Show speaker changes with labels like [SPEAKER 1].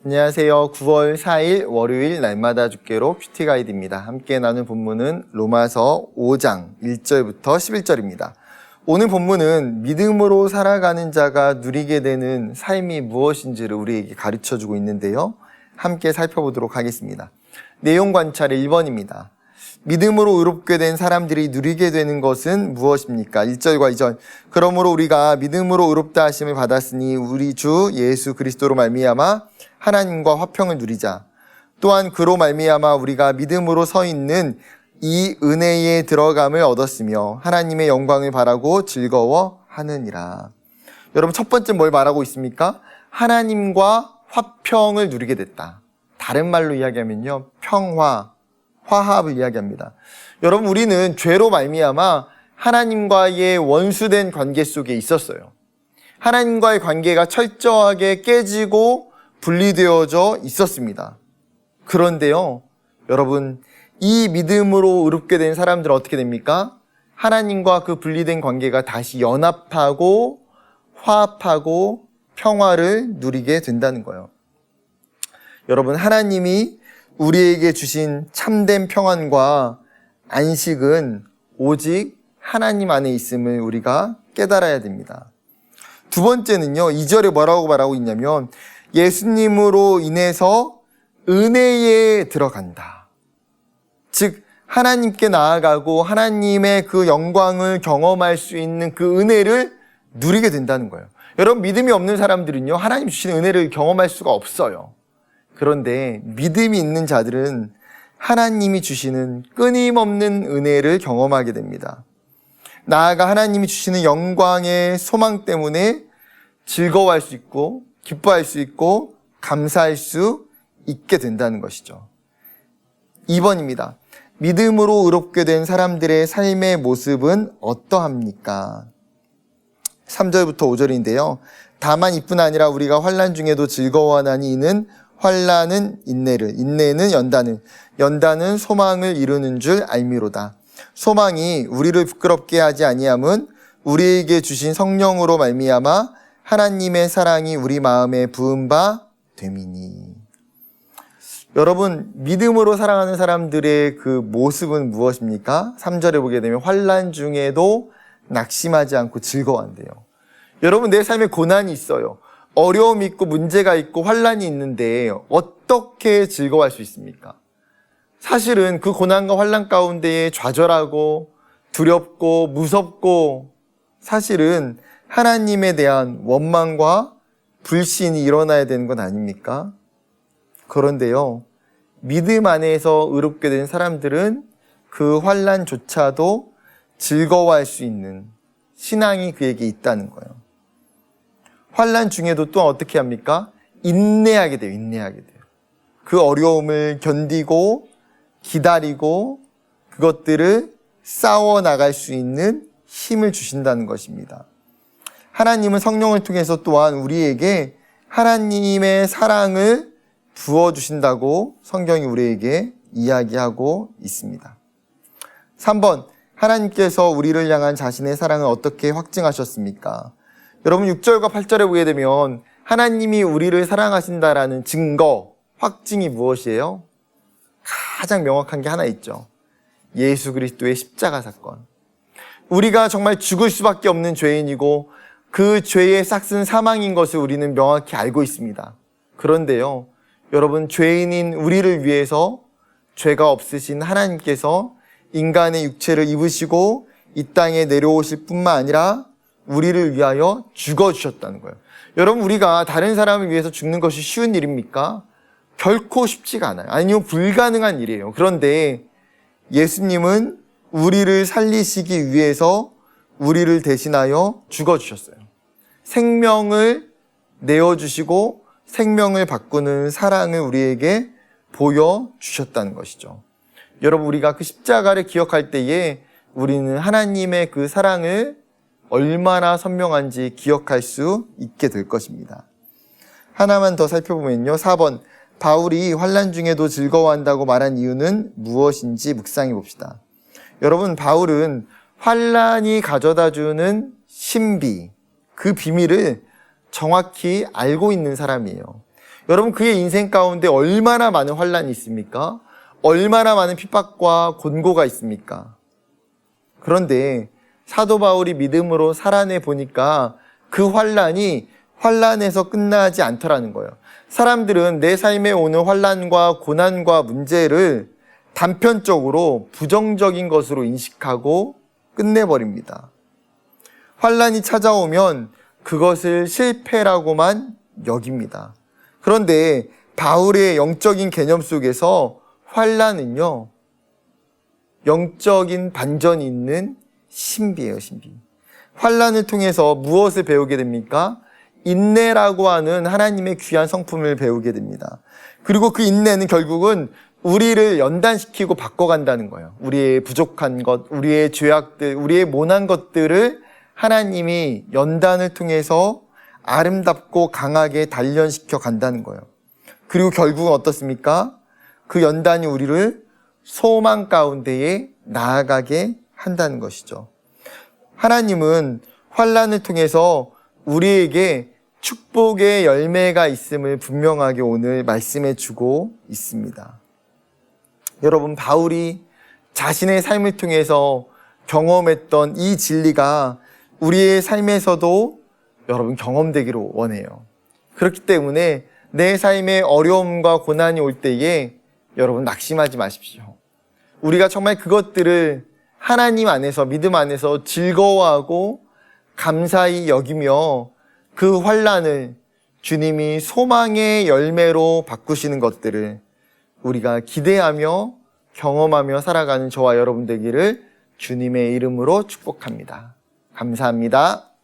[SPEAKER 1] 안녕하세요. 9월 4일 월요일 날마다 주께로 큐티 가이드입니다. 함께 나눈 본문은 로마서 5장 1절부터 11절입니다. 오늘 본문은 믿음으로 살아가는 자가 누리게 되는 삶이 무엇인지를 우리에게 가르쳐주고 있는데요. 함께 살펴보도록 하겠습니다. 내용 관찰 1번입니다. 믿음으로 의롭게 된 사람들이 누리게 되는 것은 무엇입니까? 1절과 2절. 그러므로 우리가 믿음으로 의롭다 하심을 받았으니 우리 주 예수 그리스도로 말미암아 하나님과 화평을 누리자. 또한 그로 말미암아 우리가 믿음으로 서 있는 이 은혜에 들어감을 얻었으며 하나님의 영광을 바라고 즐거워하느니라. 여러분, 첫 번째 뭘 말하고 있습니까? 하나님과 화평을 누리게 됐다. 다른 말로 이야기하면요, 평화, 화합을 이야기합니다. 여러분, 우리는 죄로 말미암아 하나님과의 원수된 관계 속에 있었어요. 하나님과의 관계가 철저하게 깨지고 분리되어져 있었습니다. 그런데요, 여러분, 이 믿음으로 의롭게 된 사람들은 어떻게 됩니까? 하나님과 그 분리된 관계가 다시 연합하고 화합하고 평화를 누리게 된다는 거예요. 여러분, 하나님이 우리에게 주신 참된 평안과 안식은 오직 하나님 안에 있음을 우리가 깨달아야 됩니다. 두 번째는요, 2절에 뭐라고 말하고 있냐면 예수님으로 인해서 은혜에 들어간다. 즉 하나님께 나아가고 하나님의 그 영광을 경험할 수 있는 그 은혜를 누리게 된다는 거예요. 여러분, 믿음이 없는 사람들은요, 하나님 주시는 은혜를 경험할 수가 없어요. 그런데 믿음이 있는 자들은 하나님이 주시는 끊임없는 은혜를 경험하게 됩니다. 나아가 하나님이 주시는 영광의 소망 때문에 즐거워할 수 있고 기뻐할 수 있고 감사할 수 있게 된다는 것이죠. 2번입니다. 믿음으로 의롭게 된 사람들의 삶의 모습은 어떠합니까? 3절부터 5절인데요. 다만 이뿐 아니라 우리가 환난 중에도 즐거워하나니 이는 환난은 인내를, 인내는 연단을, 연단은 소망을 이루는 줄 알미로다. 소망이 우리를 부끄럽게 하지 아니함은 우리에게 주신 성령으로 말미암아 하나님의 사랑이 우리 마음에 부은 바 됨이니. 여러분, 믿음으로 살아가는 사람들의 그 모습은 무엇입니까? 3절에 보게 되면 환난 중에도 낙심하지 않고 즐거워한대요. 여러분, 내 삶에 고난이 있어요. 어려움이 있고 문제가 있고 환난이 있는데 어떻게 즐거워할 수 있습니까? 사실은 그 고난과 환난 가운데에 좌절하고 두렵고 무섭고 사실은 하나님에 대한 원망과 불신이 일어나야 되는 건 아닙니까? 그런데요, 믿음 안에서 의롭게 된 사람들은 그 환난조차도 즐거워할 수 있는 신앙이 그에게 있다는 거예요. 환난 중에도 또 어떻게 합니까? 인내하게 돼요. 인내하게 돼요. 그 어려움을 견디고 기다리고 그것들을 싸워 나갈 수 있는 힘을 주신다는 것입니다. 하나님은 성령을 통해서 또한 우리에게 하나님의 사랑을 부어주신다고 성경이 우리에게 이야기하고 있습니다. 3번, 하나님께서 우리를 향한 자신의 사랑을 어떻게 확증하셨습니까? 여러분, 6절과 8절에 보게 되면 하나님이 우리를 사랑하신다라는 증거, 확증이 무엇이에요? 가장 명확한 게 하나 있죠. 예수 그리스도의 십자가 사건. 우리가 정말 죽을 수밖에 없는 죄인이고 그 죄의 싹슨 사망인 것을 우리는 명확히 알고 있습니다. 그런데요, 여러분, 죄인인 우리를 위해서 죄가 없으신 하나님께서 인간의 육체를 입으시고 이 땅에 내려오실 뿐만 아니라 우리를 위하여 죽어주셨다는 거예요. 여러분, 우리가 다른 사람을 위해서 죽는 것이 쉬운 일입니까? 결코 쉽지가 않아요. 아니요, 불가능한 일이에요. 그런데 예수님은 우리를 살리시기 위해서 우리를 대신하여 죽어주셨어요. 생명을 내어주시고 생명을 바꾸는 사랑을 우리에게 보여주셨다는 것이죠. 여러분, 우리가 그 십자가를 기억할 때에 우리는 하나님의 그 사랑을 얼마나 선명한지 기억할 수 있게 될 것입니다. 하나만 더 살펴보면요. 4번, 바울이 환난 중에도 즐거워한다고 말한 이유는 무엇인지 묵상해 봅시다. 여러분, 바울은 환난이 가져다주는 신비, 그 비밀을 정확히 알고 있는 사람이에요. 여러분, 그의 인생 가운데 얼마나 많은 환란이 있습니까? 얼마나 많은 핍박과 곤고가 있습니까? 그런데 사도 바울이 믿음으로 살아내 보니까 그 환란이 환란에서 끝나지 않더라는 거예요. 사람들은 내 삶에 오는 환란과 고난과 문제를 단편적으로 부정적인 것으로 인식하고 끝내버립니다. 환란이 찾아오면 그것을 실패라고만 여깁니다. 그런데 바울의 영적인 개념 속에서 환란은요, 영적인 반전이 있는 신비예요, 신비. 환란을 통해서 무엇을 배우게 됩니까? 인내라고 하는 하나님의 귀한 성품을 배우게 됩니다. 그리고 그 인내는 결국은 우리를 연단시키고 바꿔간다는 거예요. 우리의 부족한 것, 우리의 죄악들, 우리의 모난 것들을 하나님이 연단을 통해서 아름답고 강하게 단련시켜 간다는 거예요. 그리고 결국은 어떻습니까? 그 연단이 우리를 소망 가운데에 나아가게 한다는 것이죠. 하나님은 환란을 통해서 우리에게 축복의 열매가 있음을 분명하게 오늘 말씀해 주고 있습니다. 여러분, 바울이 자신의 삶을 통해서 경험했던 이 진리가 우리의 삶에서도 여러분 경험되기를 원해요. 그렇기 때문에 내 삶에 어려움과 고난이 올 때에 여러분 낙심하지 마십시오. 우리가 정말 그것들을 하나님 안에서, 믿음 안에서 즐거워하고 감사히 여기며 그 환란을 주님이 소망의 열매로 바꾸시는 것들을 우리가 기대하며 경험하며 살아가는 저와 여러분 되기를 주님의 이름으로 축복합니다. 감사합니다.